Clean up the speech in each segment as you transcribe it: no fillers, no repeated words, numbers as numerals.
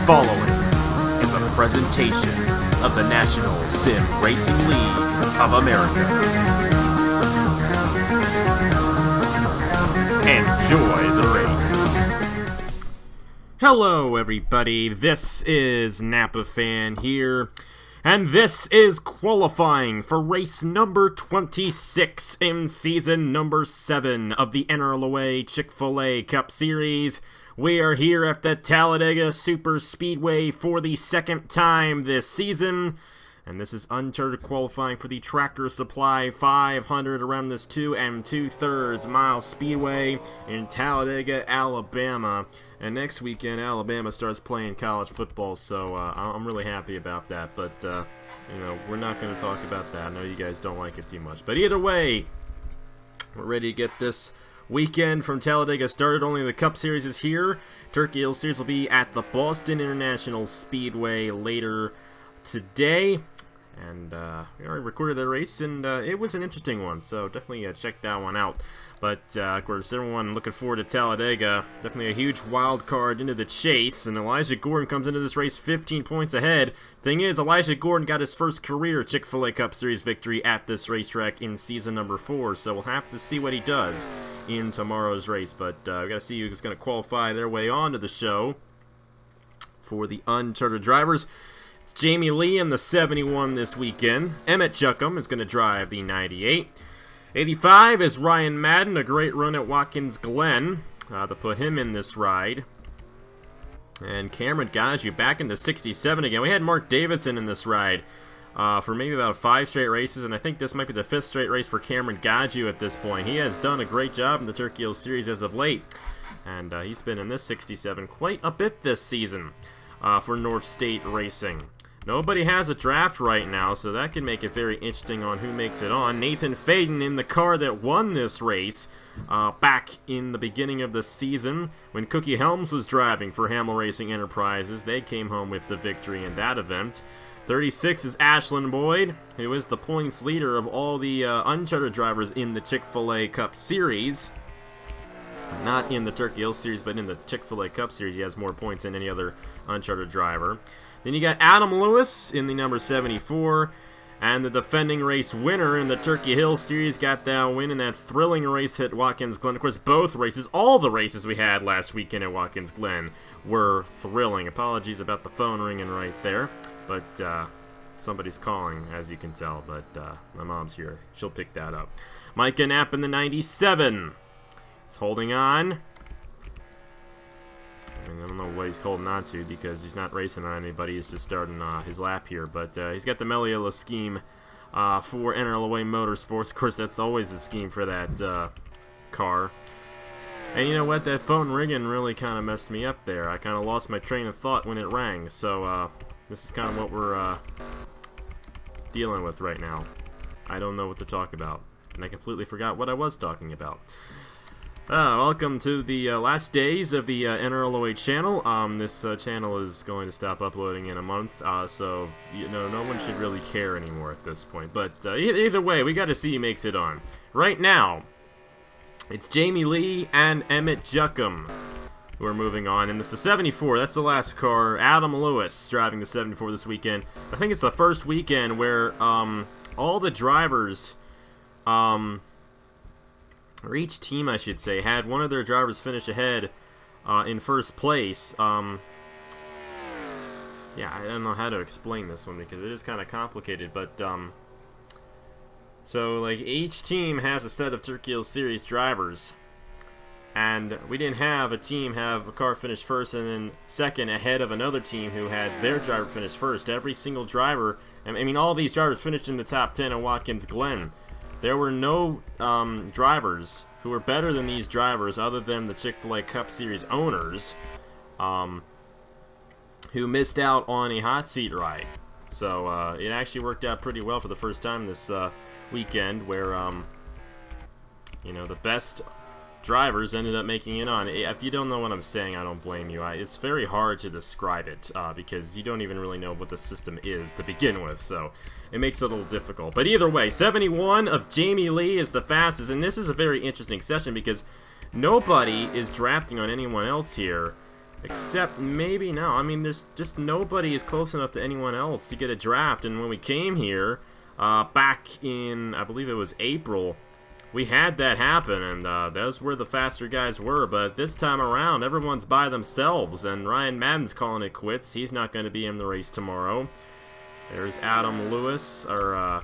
following is a presentation of the National Sim Racing League of America. Enjoy the race. Hello everybody, this is Napa Fan here, and this is qualifying for race number 26 in season number 7 of the NRLOA Chick-fil-A Cup Series. We are here at the Talladega Super Speedway for the second time this season, and this is uncharted qualifying for the Tractor Supply 500 around this 2 2/3 mile speedway in Talladega, Alabama. And next weekend, Alabama starts playing college football, so I'm really happy about that. But, we're not going to talk about that. I know you guys don't like it too much. But either way, we're ready to get this weekend from Talladega started. Only the Cup Series is here. Turkey Hill Series will be at the Boston International Speedway later today. And we already recorded the race, and it was an interesting one, so definitely check that one out. But, of course, everyone looking forward to Talladega. Definitely a huge wild card into the chase, and Elijah Gordon comes into this race 15 points ahead. Thing is, Elijah Gordon got his first career Chick-fil-A Cup Series victory at this racetrack in season number 4, so we'll have to see what he does in tomorrow's race. But we got to see who's going to qualify their way onto the show for the uncharted drivers. It's Jamie Lee in the 71 this weekend. Emmett Juckem is going to drive the 98. 85 is Ryan Madden, a great run at Watkins Glen to put him in this ride. And Cameron Gadue back in the 67 again. We had Mark Davidson in this ride for maybe about 5 straight races, and I think this might be the 5th straight race for Cameron Gadue at this point. He has done a great job in the Turkey Hill Series as of late, and he's been in this 67 quite a bit this season for North State Racing. Nobody has a draft right now, so that can make it very interesting on who makes it on. Nathan Faden in the car that won this race back in the beginning of the season when Cookie Helms was driving for Hamill Racing Enterprises. They came home with the victory in that event. 36 is Ashlyn Boyd, who is the points leader of all the uncharted drivers in the Chick-fil-A Cup Series. Not in the Turkey Hill Series, but in the Chick-fil-A Cup Series, he has more points than any other uncharted driver. Then you got Adam Lewis in the number 74, and the defending race winner in the Turkey Hill Series got that win in that thrilling race at Watkins Glen. Of course, both races, all the races we had last weekend at Watkins Glen were thrilling. Apologies about the phone ringing right there, but somebody's calling, as you can tell, but my mom's here. She'll pick that up. Micah Knapp in the 97. He's holding on. I don't know what he's holding on to because he's not racing on anybody. He's just starting his lap here. But he's got the Meliolo scheme for NRLOA Motorsports. Of course, that's always a scheme for that car. And you know what? That phone ringing really kind of messed me up there. I kind of lost my train of thought when it rang. So this is kind of what we're dealing with right now. I don't know what to talk about. And I completely forgot what I was talking about. Welcome to the last days of the NRLOA channel. This channel is going to stop uploading in a month, so no one should really care anymore at this point. But either way, we got to see who makes it on. Right now, it's Jamie Lee and Emmett Juckem who are moving on, and this is 74. That's the last car. Adam Lewis driving the 74 this weekend. I think it's the first weekend where all the drivers, or each team, I should say, had one of their drivers finish ahead in first place. Yeah, I don't know how to explain this one because it is kind of complicated, but so like each team has a set of Turkey Hill Series drivers, and we didn't have a team have a car finish first and then second ahead of another team who had their driver finish first. Every single driver, I mean, all these drivers finished in the top 10 at Watkins Glen. There were no drivers who were better than these drivers other than the Chick-fil-A Cup Series owners who missed out on a hot seat ride. So it actually worked out pretty well for the first time this weekend where, the best drivers ended up making it on. If you don't know what I'm saying, I don't blame you. It's very hard to describe it because you don't even really know what the system is to begin with, so it makes it a little difficult. But either way, 71 of Jamie Lee is the fastest, and this is a very interesting session because nobody is drafting on anyone else here Except maybe no. I mean, there's just nobody is close enough to anyone else to get a draft. And when we came here back in, I believe it was April, we had that happen, and those were the faster guys were. But this time around, everyone's by themselves, and Ryan Madden's calling it quits. He's not going to be in the race tomorrow. There's Adam Lewis, or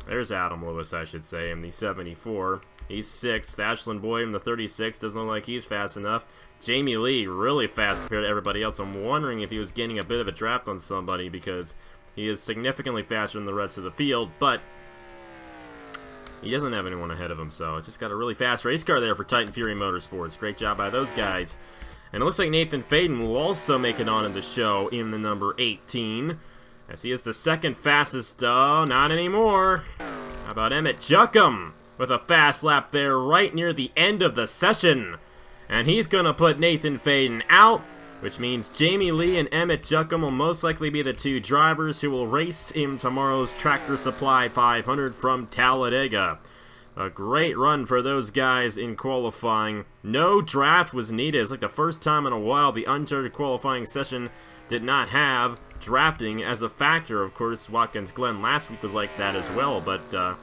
there's Adam Lewis, I should say, in the 74. He's 6th. Ashlyn Boyd in the 36 doesn't look like he's fast enough. Jamie Lee, really fast compared to everybody else. I'm wondering if he was getting a bit of a draft on somebody because he is significantly faster than the rest of the field, but he doesn't have anyone ahead of him, so just got a really fast race car there for Titan Fury Motorsports. Great job by those guys. And it looks like Nathan Faden will also make it onto the show in the number 18, as he is the second fastest. Oh, not anymore. How about Emmett Juckem with a fast lap there right near the end of the session? And he's going to put Nathan Faden out, which means Jamie Lee and Emmett Juckem will most likely be the two drivers who will race in tomorrow's Tractor Supply 500 from Talladega. A great run for those guys in qualifying. No draft was needed. It's like the first time in a while the uncharted qualifying session did not have drafting as a factor. Of course, Watkins Glen last week was like that as well, but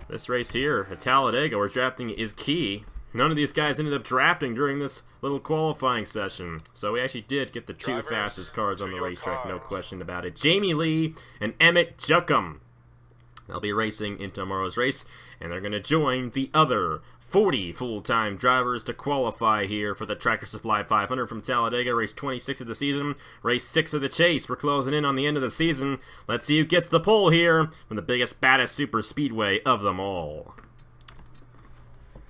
this race here at Talladega, where drafting is key, none of these guys ended up drafting during this little qualifying session. So we actually did get the two fastest cars on the racetrack, no question about it. Jamie Lee and Emmett Juckem. They'll be racing in tomorrow's race, and they're going to join the other 40 full-time drivers to qualify here for the Tractor Supply 500 from Talladega, race 26 of the season, race 6 of the chase. We're closing in on the end of the season. Let's see who gets the pole here from the biggest, baddest super speedway of them all.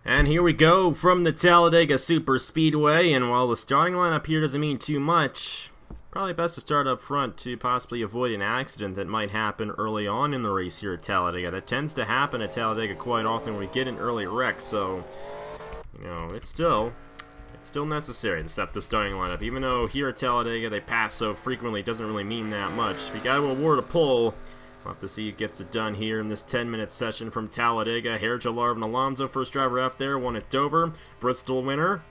And here we go from the Talladega Super Speedway, and while the starting lineup here doesn't mean too much, probably best to start up front to possibly avoid an accident that might happen early on in the race here at Talladega. That tends to happen at Talladega quite often when we get an early wreck, so, you know, it's still necessary to set the starting lineup. Even though here at Talladega they pass so frequently, it doesn't really mean that much. We got to award a pole. We'll have to see who gets it done here in this 10-minute session from Talladega. Herja Larvin Alonso, first driver out there, won at Dover. Bristol winner,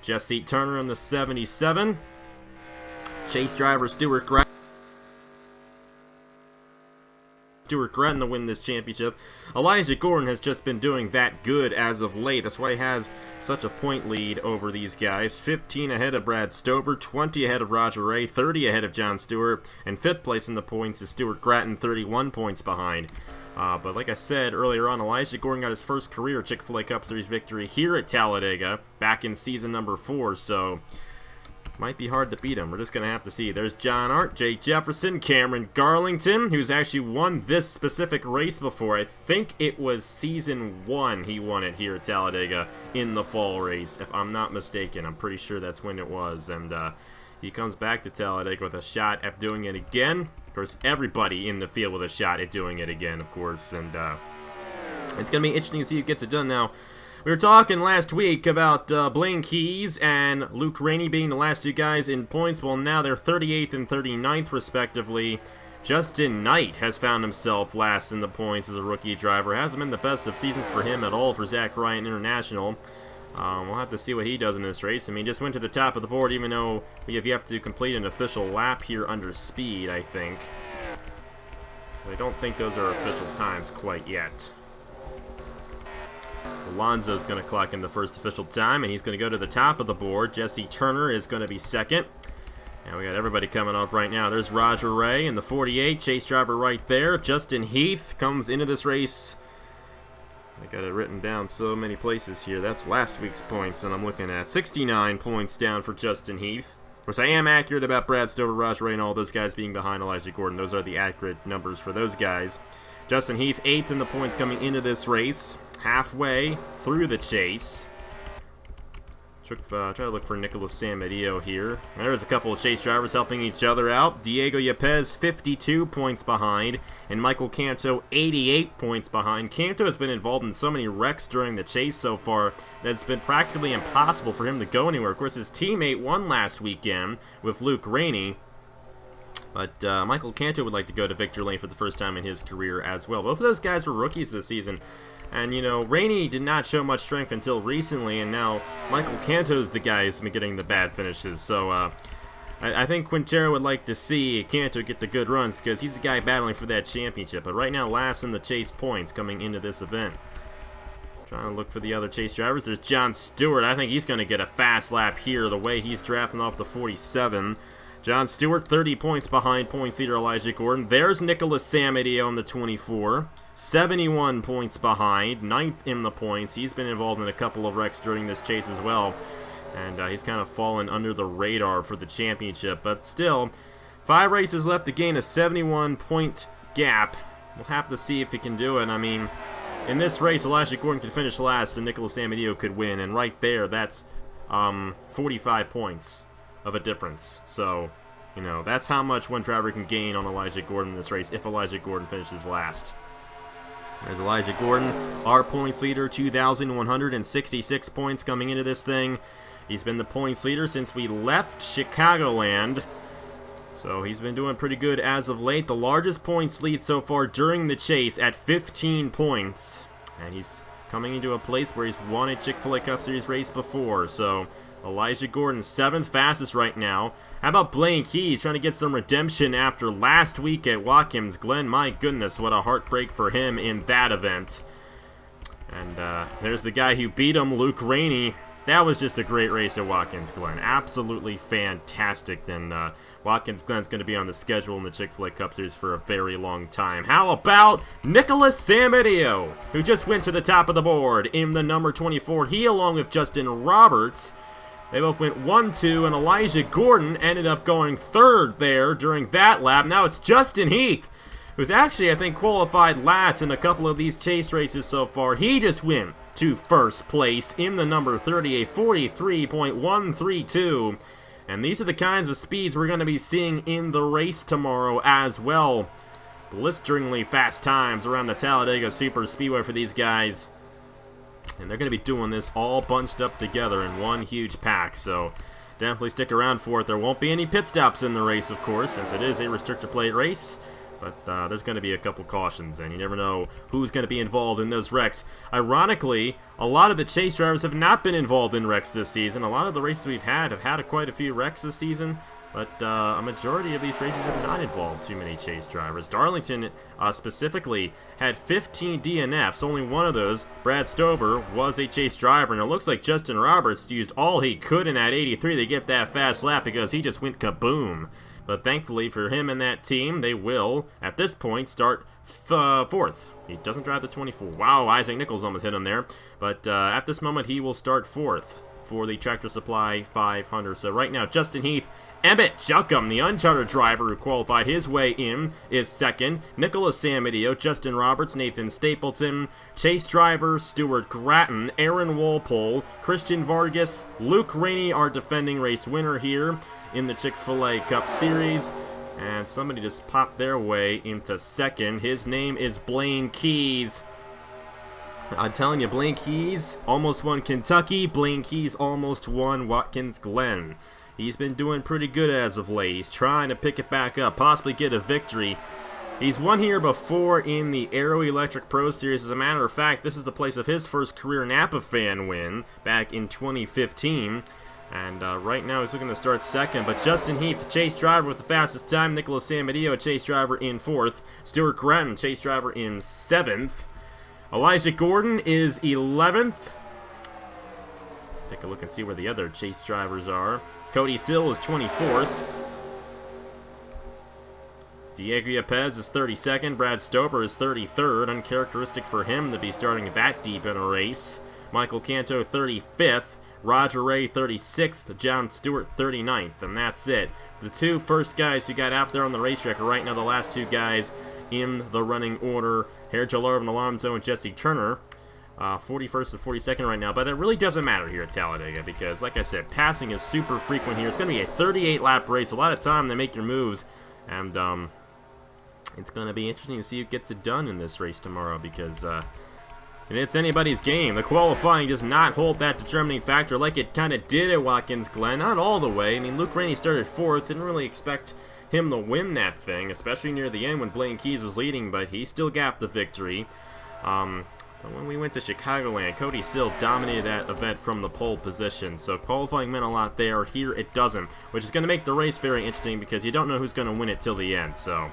Jesse Turner in the 77. Chase driver Stuart Gratton to win this championship. Elijah Gordon has just been doing that good as of late. That's why he has such a point lead over these guys. 15 ahead of Brad Stover, 20 ahead of Roger Ray, 30 ahead of John Stewart, and 5th place in the points is Stuart Gratton, 31 points behind. But like I said earlier on, Elijah Gordon got his first career Chick-fil-A Cup Series victory here at Talladega back in season number 4, so might be hard to beat him. We're just going to have to see. There's John Art, Jay Jefferson, Cameron Garlington, who's actually won this specific race before. I think it was season 1 he won it here at Talladega in the fall race, if I'm not mistaken. I'm pretty sure that's when it was. And he comes back to Talladega with a shot at doing it again. Of course, everybody in the field with a shot at doing it again, of course. And it's going to be interesting to see who gets it done now. We were talking last week about Blaine Keys and Luke Rainey being the last two guys in points. Well, now they're 38th and 39th, respectively. Justin Knight has found himself last in the points as a rookie driver. Hasn't been the best of seasons for him at all for Zach Ryan International. We'll have to see what he does in this race. I mean, just went to the top of the board, even though you have to complete an official lap here under speed, I think. I don't think those are official times quite yet. Alonso's going to clock in the first official time, and he's going to go to the top of the board. Jesse Turner is going to be second. And we got everybody coming up right now. There's Roger Ray in the 48, chase driver right there. Justin Heath comes into this race. I got it written down so many places here. That's last week's points, and I'm looking at 69 points down for Justin Heath. Of course, I am accurate about Brad Stover, Roger Ray, and all those guys being behind Elijah Gordon. Those are the accurate numbers for those guys. Justin Heath, 8th in the points coming into this race. Halfway through the chase. Try to look for Nicholas Samadillo here. There's a couple of chase drivers helping each other out. Diego Yepez, 52 points behind, and Michael Canto, 88 points behind. Canto has been involved in so many wrecks during the chase so far that it's been practically impossible for him to go anywhere. Of course, his teammate won last weekend with Luke Rainey, but Michael Canto would like to go to victory lane for the first time in his career as well. Both of those guys were rookies this season. And, you know, Rainey did not show much strength until recently, and now Michael Canto's the guy who's been getting the bad finishes. So, I think Quintero would like to see Canto get the good runs because he's the guy battling for that championship. But right now, last in the chase points coming into this event. Trying to look for the other chase drivers. There's John Stewart. I think he's going to get a fast lap here the way he's drafting off the 47. John Stewart, 30 points behind points leader Elijah Gordon. There's Nicholas Samadio on the 24. 71 points behind, 9th in the points. He's been involved in a couple of wrecks during this chase as well. And he's kind of fallen under the radar for the championship. But still, 5 races left to gain a 71-point gap. We'll have to see if he can do it. I mean, in this race, Elijah Gordon could finish last and Nicholas Samadio could win. And right there, that's 45 points of a difference. So, you know, that's how much one driver can gain on Elijah Gordon in this race if Elijah Gordon finishes last. There's Elijah Gordon, our points leader, 2,166 points coming into this thing. He's been the points leader since we left Chicagoland. So he's been doing pretty good as of late. The largest points lead so far during the chase at 15 points. And he's coming into a place where he's won a Chick-fil-A Cup Series race before. So Elijah Gordon, 7th fastest right now. How about Blaine Keys trying to get some redemption after last week at Watkins Glen? My goodness, what a heartbreak for him in that event. And there's the guy who beat him, Luke Rainey. That was just a great race at Watkins Glen. Absolutely fantastic. And Watkins Glen's going to be on the schedule in the Chick-fil-A Cup Series for a very long time. How about Nicholas Samadio, who just went to the top of the board in the number 24. He, along with Justin Roberts, they both went 1-2, and Elijah Gordon ended up going 3rd there during that lap. Now it's Justin Heath, who's actually, I think, qualified last in a couple of these chase races so far. He just went to 1st place in the number 38, 43.132. And these are the kinds of speeds we're going to be seeing in the race tomorrow as well. Blisteringly fast times around the Talladega Super Speedway for these guys. And they're going to be doing this all bunched up together in one huge pack. So definitely stick around for it. There won't be any pit stops in the race, of course, since it is a restrictor plate race. But there's going to be a couple cautions, and you never know who's going to be involved in those wrecks. Ironically, a lot of the chase drivers have not been involved in wrecks this season. A lot of the races we've had have had quite a few wrecks this season, but a majority of these races have not involved too many chase drivers. Darlington specifically had 15 DNFs. Only one of those, Brad Stover, was a chase driver, and it looks like Justin Roberts used all he could in that 83 to get that fast lap because he just went kaboom. But thankfully for him and that team, they will, at this point, start 4th. He doesn't drive the 24. Wow, Isaac Nichols almost hit him there. But at this moment, he will start 4th for the Tractor Supply 500. So right now, Justin Heath, Emmett Juckem, the uncharted driver who qualified his way in, is 2nd. Nicholas Samadio, Justin Roberts, Nathan Stapleton, chase driver Stuart Gratton, Aaron Walpole, Christian Vargas, Luke Rainey, our defending race winner here in the Chick-fil-A Cup Series. And somebody just popped their way into 2nd. His name is Blaine Keys. I'm telling you, Blaine Keys almost won Kentucky. Blaine Keys almost won Watkins Glen. He's been doing pretty good as of late. He's trying to pick it back up, possibly get a victory. He's won here before in the Aero Electric Pro Series. As a matter of fact, this is the place of his first career Napa fan win back in 2015. And right now he's looking to start 2nd. But Justin Heath, the chase driver with the fastest time. Nicholas Samadio, a chase driver in 4th. Stuart Gratton, chase driver in 7th. Elijah Gordon is 11th. Take a look and see where the other chase drivers are. Cody Sill is 24th. Diego Yepes is 32nd. Brad Stover is 33rd. Uncharacteristic for him to be starting that deep in a race. Michael Canto 35th. Roger Ray 36th, John Stewart 39th, and that's it. The 2 first guys who got out there on the racetrack are right now the last 2 guys in the running order. Herjo Larvin Alonso and Jesse Turner, 41st and 42nd right now, but it really doesn't matter here at Talladega because, like I said, passing is super frequent here. It's going to be a 38-lap race. A lot of time to make your moves, and it's going to be interesting to see who gets it done in this race tomorrow because and it's anybody's game. The qualifying does not hold that determining factor like it kind of did at Watkins Glen. Not all the way. I mean, Luke Rainey started 4th. Didn't really expect him to win that thing, especially near the end when Blaine Keys was leading, but he still got the victory. But when we went to Chicagoland, Cody Sill dominated that event from the pole position, so qualifying meant a lot there. Here it doesn't, which is going to make the race very interesting because you don't know who's going to win it till the end, so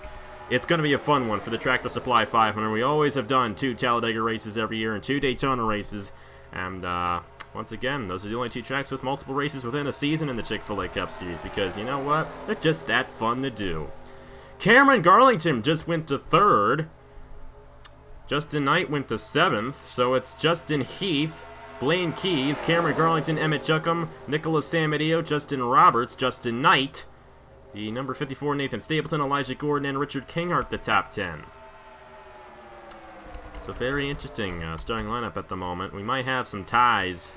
it's going to be a fun one for the Tractor Supply 500. We always have done 2 Talladega races every year and 2 Daytona races, and once again, those are the only 2 tracks with multiple races within a season in the Chick-fil-A Cup Series because, you know what, they're just that fun to do. Cameron Garlington just went to 3rd. Justin Knight went to 7th, so it's Justin Heath, Blaine Keys, Cameron Garlington, Emmett Juckem, Nicholas Samadeo, Justin Roberts, Justin Knight, the number 54 Nathan Stapleton, Elijah Gordon, and Richard Kinghart, the top 10. So very interesting starting lineup at the moment. We might have some ties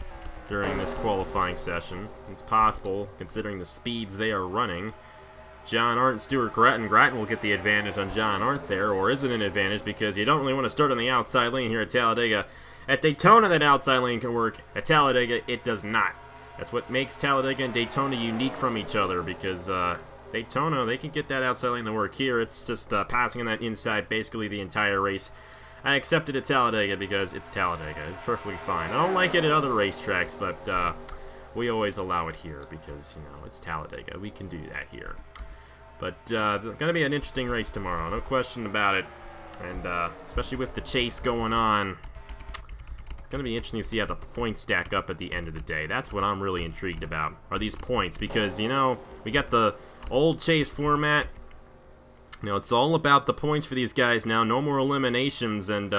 during this qualifying session. It's possible, considering the speeds they are running. John Arndt and Stuart Gratton. Gratton will get the advantage on John Arndt there, or is it an advantage because you don't really want to start on the outside lane here at Talladega. At Daytona, that outside lane can work. At Talladega, it does not. That's what makes Talladega and Daytona unique from each other because Daytona, they can get that outside lane to work. Here, it's just passing on that inside basically the entire race. I accept it at Talladega because it's Talladega. It's perfectly fine. I don't like it at other racetracks, but we always allow it here because, you know, it's Talladega. We can do that here. But it's going to be an interesting race tomorrow, no question about it. And especially with the chase going on, it's going to be interesting to see how the points stack up at the end of the day. That's what I'm really intrigued about, are these points. Because, you know, we got the old chase format. You know, it's all about the points for these guys now. No more eliminations, and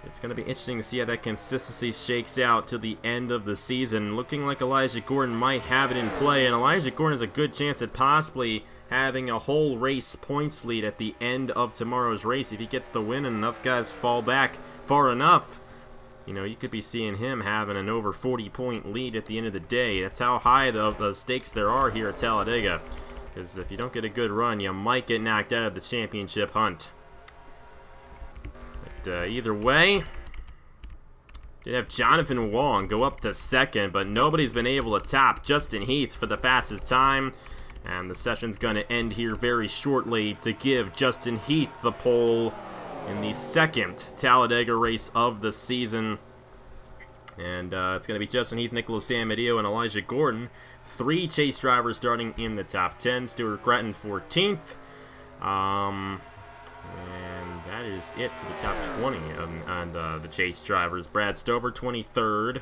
it's going to be interesting to see how that consistency shakes out to the end of the season. Looking like Elijah Gordon might have it in play, and Elijah Gordon has a good chance at possibly having a whole race points lead at the end of tomorrow's race. If he gets the win and enough guys fall back far enough, you know, you could be seeing him having an over 40-point lead at the end of the day. That's how high the stakes there are here at Talladega. Because if you don't get a good run, you might get knocked out of the championship hunt. But either way, did have Jonathan Wong go up to 2nd, but nobody's been able to top Justin Heath for the fastest time. And the session's going to end here very shortly to give Justin Heath the pole in the 2nd Talladega race of the season. And it's going to be Justin Heath, Nicholas Samadeo, and Elijah Gordon. 3 chase drivers starting in the top 10. Stuart Gratton 14th. And that is it for the top 20 on the chase drivers. Brad Stover 23rd. And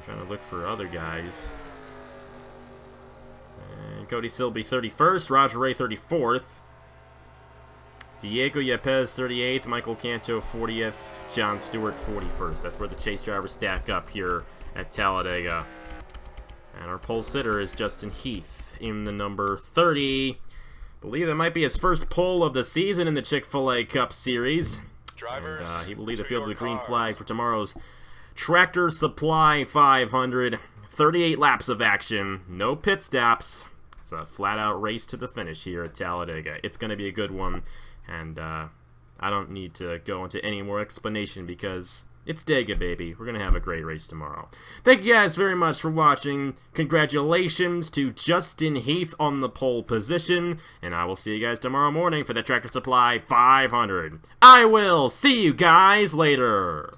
trying to look for other guys. And Cody Silby 31st. Roger Ray 34th. Diego Yepes 38th. Michael Canto 40th. John Stewart 41st. That's where the chase drivers stack up here at Talladega. And our pole sitter is Justin Heath in the number 30. Believe that might be his first pole of the season in the Chick-fil-A Cup Series. Drivers, and he will lead the field with the green flag for tomorrow's Tractor Supply 500. 38 laps of action, no pit stops. It's a flat-out race to the finish here at Talladega. It's going to be a good one, and I don't need to go into any more explanation because it's Dega, baby. We're going to have a great race tomorrow. Thank you guys very much for watching. Congratulations to Justin Heath on the pole position. And I will see you guys tomorrow morning for the Tractor Supply 500. I will see you guys later.